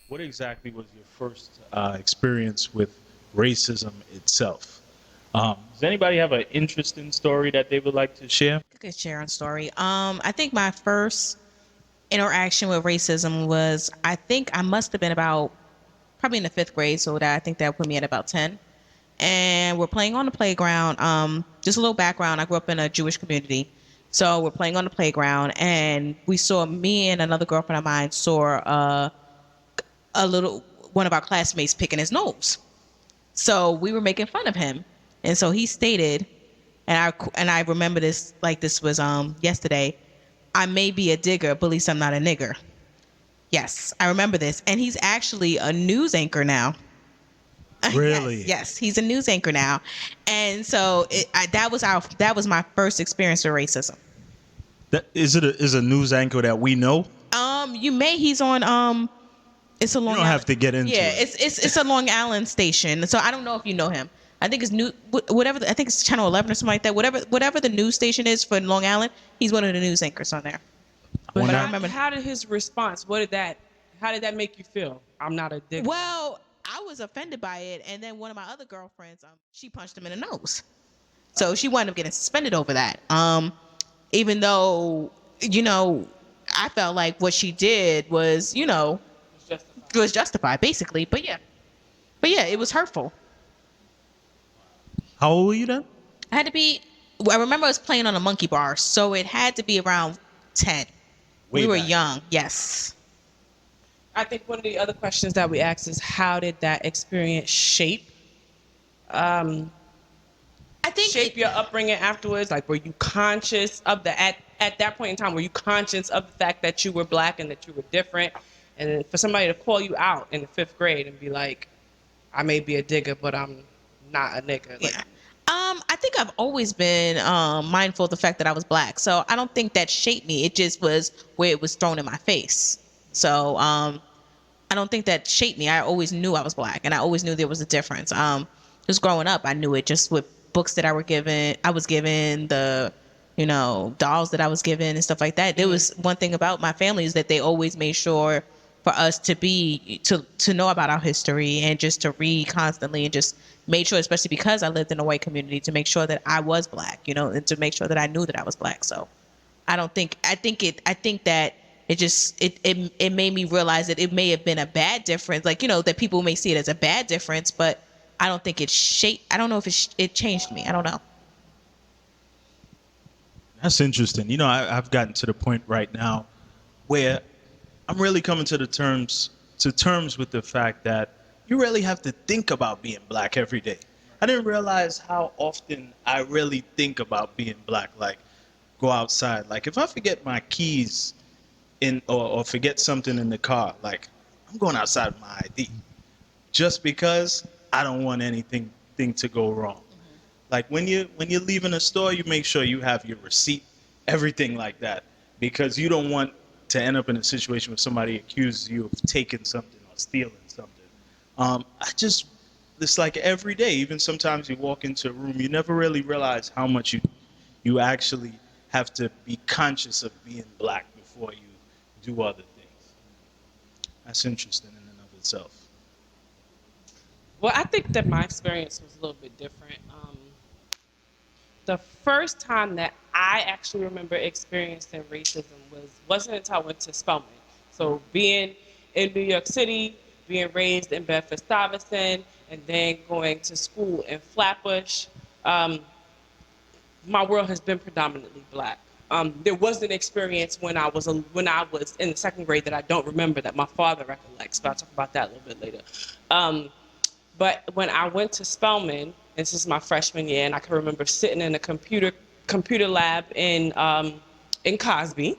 What exactly was your first experience with racism itself? Does anybody have an interesting story that they would like to share? Good sharing story. I think my first interaction with racism was, I think I must have been about probably in the fifth grade, so that I think that put me at about 10. And we're playing on the playground. Just a little background: I grew up in a Jewish community, so we're playing on the playground, and we saw, me and another girlfriend of mine saw a little one of our classmates picking his nose. So we were making fun of him, and so he stated, and I remember this like this was yesterday. I may be a digger, but at least I'm not a nigger. Yes, I remember this, and he's actually a news anchor now. Yes, Really? yes, he's a news anchor now, and so that was my first experience with racism. That is a news anchor that we know. You may he's on it's a You Long don't have Island. to get into Yeah, it. it's a Long Island station. So I don't know if you know him. I think it's new whatever. I think it's Channel 11 or something like that. Whatever the news station is for Long Island, he's one of the news anchors on there. I But But I wonder. how remember. how did his response? How did that make you feel? I'm not a digger. Well, I was offended by it, and then one of my other girlfriends, she punched him in the nose. So she wound up getting suspended over that. Even though, you know, I felt like what she did was, It's justified. was justified, basically. But yeah, it was hurtful. How old were you then? I had to be. I remember I was playing on a monkey bar, so it had to be around 10. We Way were back. young, yes. I think one of the other questions that we asked is how did that experience um, I think shape your upbringing afterwards? Like, were you conscious of the at that point in time? Were you conscious of the fact that you were black and that you were different? And then for somebody to call you out in the fifth grade and be like, "I may be a digger, but I'm not a nigga." Like, Yeah. I think I've always been mindful of the fact that I was black, so I don't think that shaped me. It just was where it was thrown in my face. So I don't think that shaped me. I always knew I was black, and I always knew there was a difference. Just growing up, I knew it just with books that I was given, the dolls that I was given and stuff like that. There was one thing about my family is that they always made sure for us to know about our history and just to read constantly, and just made sure, especially because I lived in a white community, to make sure that I was black, and to make sure that I knew that I was black. So I think that it made me realize that it may have been a bad difference, like, that people may see it as a bad difference, but I don't think I don't know if it changed me. I don't know. That's interesting. I've gotten to the point right now where I'm really coming to terms with the fact that you really have to think about being black every day. I didn't realize how often I really think about being black. Like, go outside. Like, if I forget my keys or forget something in the car, like, I'm going outside with my ID just because I don't want anything to go wrong. Like, when you're leaving a store, you make sure you have your receipt, everything like that, because you don't want to end up in a situation where somebody accuses you of taking something or stealing something. I just It's like every day. Even sometimes you walk into a room, you never really realize how much you actually have to be conscious of being black before you do other things. That's interesting in and of itself. well, I think that my experience was a little bit different. The first time that I actually remember experiencing racism wasn't until I went to Spelman. So being in New York City, being raised in Bedford Stuyvesant, and then going to school in Flatbush, um, my world has been predominantly black. There was an experience when I was in the second grade that I don't remember, that my father recollects, but I'll talk about that a little bit later. Um, but when I went to Spelman, this is my freshman year, and I can remember sitting in a computer lab in Cosby,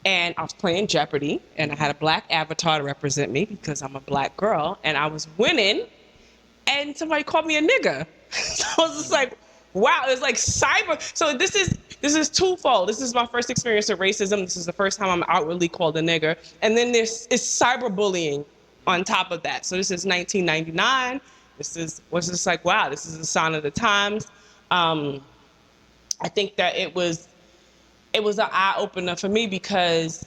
and I was playing Jeopardy, and I had a black avatar to represent me because I'm a black girl, and I was winning, and somebody called me a nigga. So I was just like, wow, it was like cyber. So this is twofold. This is my first experience of racism. This is the first time I'm outwardly called a nigger, and then there's it's cyberbullying on top of that. So this is 1999. This was just like, wow, this is a sign of the times. Um, I think that it was an eye opener for me because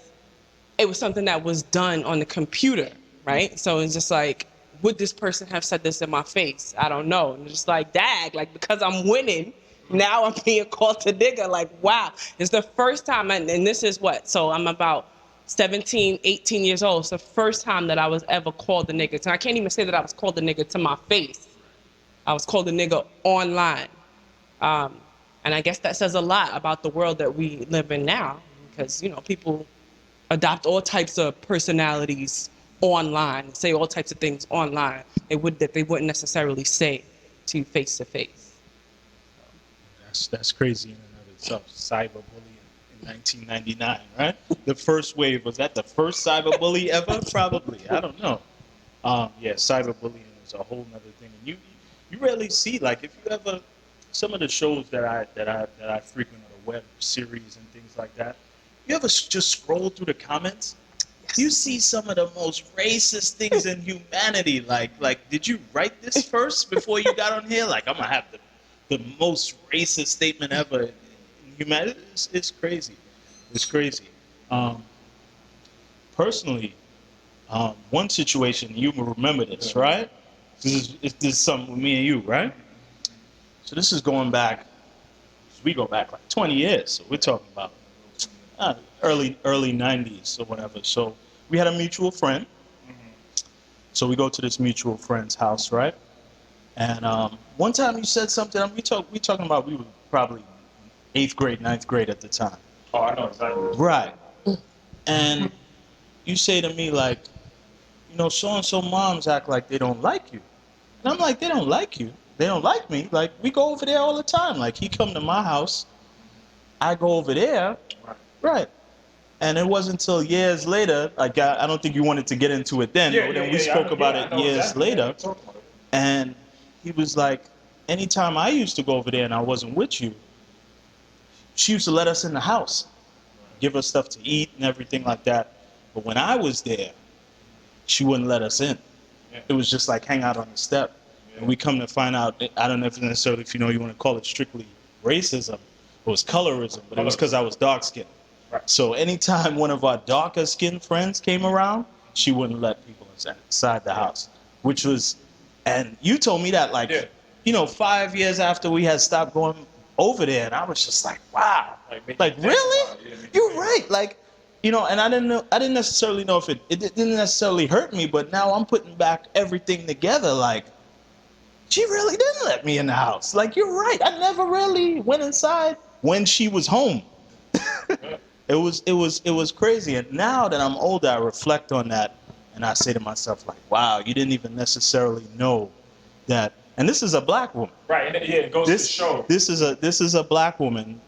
it was something that was done on the computer. right? So it's just like, would this person have said this in my face? I don't know. And it's just like, dag, like, because I'm winning, now I'm being called a nigga. Like, wow. It's the first time, and this is what? So I'm about 17, 18 years old. It's the first time that I was ever called a nigga. And I can't even say that I was called a nigga to my face. I was called a nigga online. And I guess that says a lot about the world that we live in now, because, you know, people adopt all types of personalities online, say all types of things online that they wouldn't necessarily say to you face to face. That's crazy in and of itself. Cyberbullying in 1999, right? The first wave, was that the first cyberbully ever? Probably. I don't know. Yeah, cyberbullying is a whole nother thing. And you rarely see, like, if you ever, some of the shows that I frequent on the web series and things like that, you ever just scroll through the comments? You see some of the most racist things in humanity. Like, did you write this first before you got on here? Like, I'm gonna have the most racist statement ever in humanity. It's crazy. It's crazy. Personally, one situation, you will remember this, right? This is something with me and you, right? So this is going back, we go back like 20 years. So we're talking about early 90s or whatever. So we had a mutual friend. So we go to this mutual friend's house, right? And one time you said something. We talking about, we were probably 8th grade, 9th grade at the time. Oh, I know exactly. Right. And you say to me, like, you know, so and so moms act like they don't like you. And I'm like, they don't like you. They don't like me. Like, we go over there all the time. Like, he come to my house, I go over there. Right. And it wasn't until years later, like, I don't think you wanted to get into it then, but then we spoke about it years later. And he was like, anytime I used to go over there and I wasn't with you, she used to let us in the house, give us stuff to eat and everything like that. But when I was there, she wouldn't let us in. It was just like hang out on the step. And we come to find out, I don't know if necessarily, if you know, you want to call it strictly racism, it was colorism, but it was because I was dark skinned. So anytime one of our darker skinned friends came around, she wouldn't let people inside the house, which was, and you told me that like, you know, 5 years after we had stopped going over there, and I was just like, wow, like really? You're right. Like, you know, and I didn't necessarily know if it didn't necessarily hurt me, but now I'm putting back everything together. Like, she really didn't let me in the house. Like, you're right. I never really went inside when she was home. It was crazy. And now that I'm older, I reflect on that, and I say to myself, like, wow, you didn't even necessarily know that. And this is a black woman. Right. Yeah, it goes to show. This is a black woman.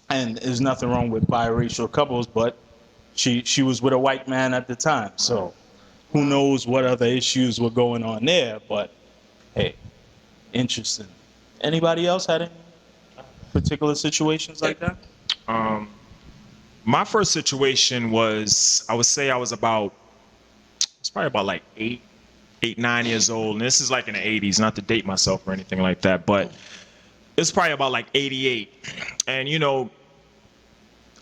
And there's nothing wrong with biracial couples, but she was with a white man at the time. So who knows what other issues were going on there, but hey, interesting. Anybody else had any particular situations like that? My first situation was, I would say I was probably about like 9 years old. And this is like in the 80s, not to date myself or anything like that, but it's probably about like 88. And you know,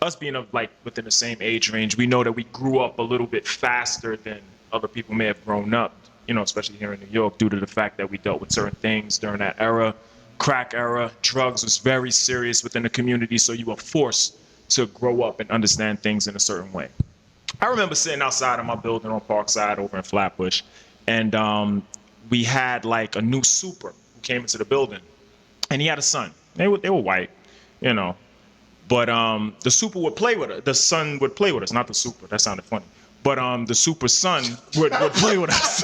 us being like within the same age range, we know that we grew up a little bit faster than other people may have grown up, you know, especially here in New York, due to the fact that we dealt with certain things during that era. Crack era, drugs was very serious within the community, so you were forced to grow up and understand things in a certain way. I remember sitting outside of my building on Parkside over in Flatbush, and we had like a new super who came into the building, and he had a son. They were white, you know. But the super would play with us. The son would play with us, not the super. That sounded funny. But the super son would play with us.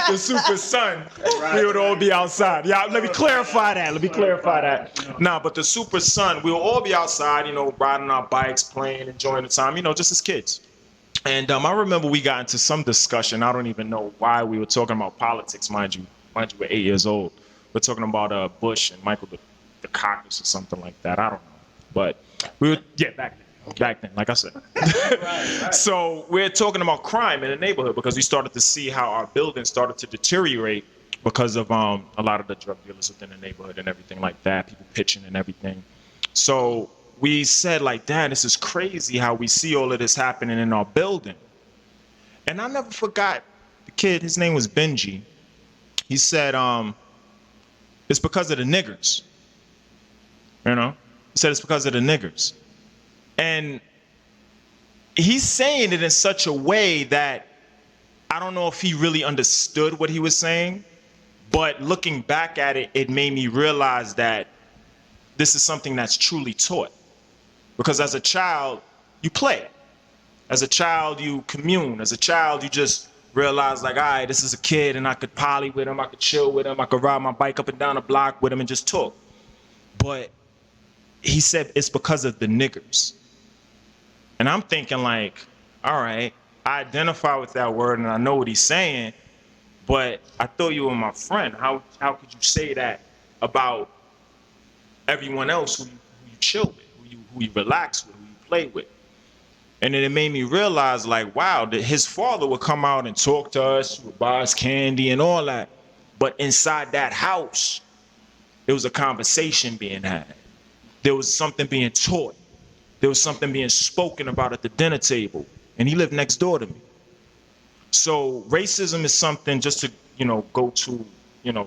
The super son, we would all be outside. Yeah, let me clarify that. Nah, but the super son, we would all be outside, you know, riding our bikes, playing, enjoying the time, you know, just as kids. And I remember we got into some discussion. I don't even know why we were talking about politics, mind you. Mind you, we're 8 years old. We're talking about Bush and Michael the Caucus or something like that. I don't know. But we were, back then, like I said. Right. So we're talking about crime in the neighborhood because we started to see how our building started to deteriorate because of a lot of the drug dealers within the neighborhood and everything like that, people pitching and everything. So we said, like, Dad, this is crazy how we see all of this happening in our building. And I never forgot the kid, his name was Benji. He said, it's because of the niggers. You know? He said it's because of the niggers. And he's saying it in such a way that I don't know if he really understood what he was saying, but looking back at it, it made me realize that this is something that's truly taught. Because as a child, you play. As a child, you commune. As a child, you just realize, like, all right, this is a kid, and I could poly with him, I could chill with him, I could ride my bike up and down the block with him and just talk. But he said it's because of the niggers. And I'm thinking, like, all right, I identify with that word and I know what he's saying, but I thought you were my friend. How could you say that about everyone else who you chill with, who you relax with, who you play with? And then it made me realize, like, wow, that his father would come out and talk to us, he would buy us candy and all that. But inside that house, there was a conversation being had. There was something being taught. There was something being spoken about at the dinner table. And he lived next door to me. So racism is something, just to, go to,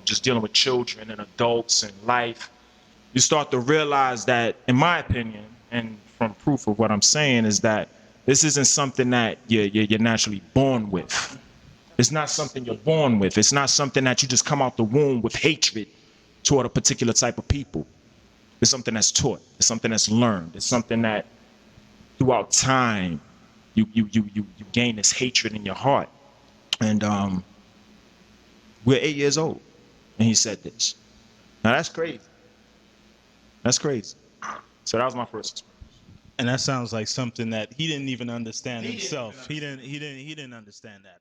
just dealing with children and adults and life. You start to realize that, in my opinion, and from proof of what I'm saying, is that this isn't something that you're naturally born with. It's not something you're born with. It's not something that you just come out the womb with hatred toward a particular type of people. It's something that's taught. It's something that's learned. It's something that throughout time you gain this hatred in your heart. And we're 8 years old, and he said this. Now that's crazy. That's crazy. So that was my first experience. And that sounds like something that he didn't even understand himself. He didn't understand that.